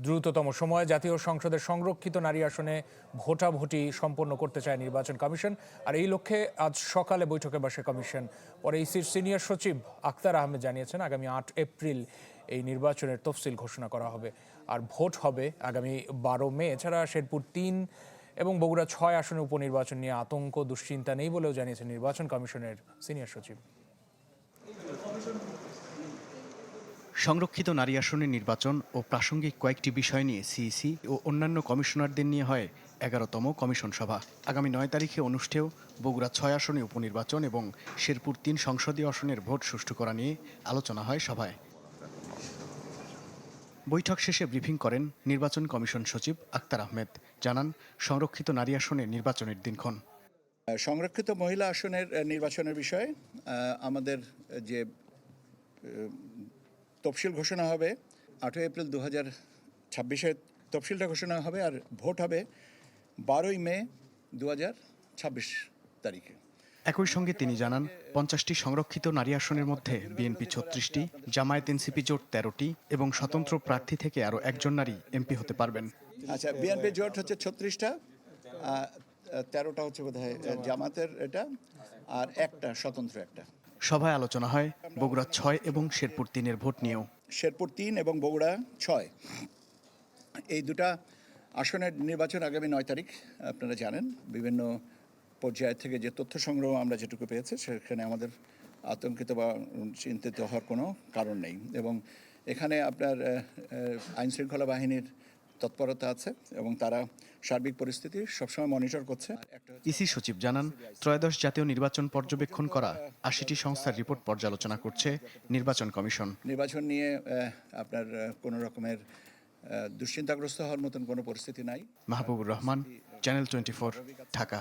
দ্রুততম সময়ে জাতীয় সংসদের সংরক্ষিত নারী আসনে ভোটাভুটি সম্পন্ন করতে চায় নির্বাচন কমিশন। আর এই লক্ষ্যে আজ সকালে বৈঠকে বসে কমিশন। পরে ইসির সিনিয়র সচিব আক্তার আহমেদ জানিয়েছেন, আগামী ৮ এপ্রিল এই নির্বাচনের তফসিল ঘোষণা করা হবে। আর ভোট হবে আগামী ১২ মে। এছাড়া শেরপুর ৩ এবং বগুড়া ৬ আসনে উপনির্বাচন নিয়ে আতঙ্ক দুশ্চিন্তা নেই বলেও জানিয়েছেন নির্বাচন কমিশনের সিনিয়র সচিব। সংরক্ষিত নারী আসনের নির্বাচন ও প্রাসঙ্গিক কয়েকটি বিষয় নিয়ে সিইসি ও অন্যান্য কমিশনারদের নিয়ে হয় ১১তম কমিশন সভা। আগামী ৯ তারিখে অনুষ্ঠেয় বগুড়া ৬ আসনে উপনির্বাচন এবং শেরপুর ৩ সংসদীয় আসনের ভোট সুষ্ঠু করা নিয়ে আলোচনা হয় সভায়। বৈঠক শেষে ব্রিফিং করেন নির্বাচন কমিশন সচিব আক্তার আহমেদ। জানান, সংরক্ষিত নারী আসনে নির্বাচনের দিনক্ষণ। সংরক্ষিত মহিলা আসনের নির্বাচনের বিষয়ে আমাদের যে তফসিল ঘোষণা হবে ৮ এপ্রিল ২০২৬ তফসিলটা ঘোষণা হবে, আর ভোট হবে ১২ মে ২০২৬ তারিখে। একই সঙ্গে তিনি জানান, ৫০টি সংরক্ষিত নারী আসনের মধ্যে বিএনপি ৩৬টি, জামায়াত এনসিপি জোট ১৩টি এবং স্বতন্ত্র প্রার্থী থেকে আরও একজন নারী এমপি হতে পারবেন। আচ্ছা, বিএনপি জোট হচ্ছে ৩৬টা, ১৩টা হচ্ছে বোধহয় জামাতের এটা, আর একটা স্বতন্ত্র একটা। সভায় আলোচনা হয় বগুড়া ৬ এবং শেরপুর ৩-এর ভোট নিয়েও। শেরপুর ৩ এবং বগুড়া ৬ এই দুটা আসনের নির্বাচন আগামী ৯ তারিখ। আপনারা জানেন, বিভিন্ন পর্যায় থেকে যে তথ্য সংগ্রহ আমরা যেটুকু পেয়েছি, সেখানে আমাদের আতঙ্কিত বা চিন্তিত হওয়ার কোনো কারণ নেই। এবং এখানে আপনার আইনশৃঙ্খলা বাহিনীর তৎপরতা আছে এবং তারা সার্বিক পরিস্থিতি সবসময় মনিটর করছে। ইসি সচিব জানান, ত্রয়োদশ জাতীয় নির্বাচন পর্যবেক্ষণ করা ৮০টি সংস্থার রিপোর্ট পর্যালোচনা করছে নির্বাচন কমিশন। নির্বাচন নিয়ে আপনার কোনো রকমের দুশ্চিন্তাগ্রস্ত হওয়ার মতন কোনো পরিস্থিতি নাই। মাহবুবুর রহমান, চ্যানেল 24, ঢাকা।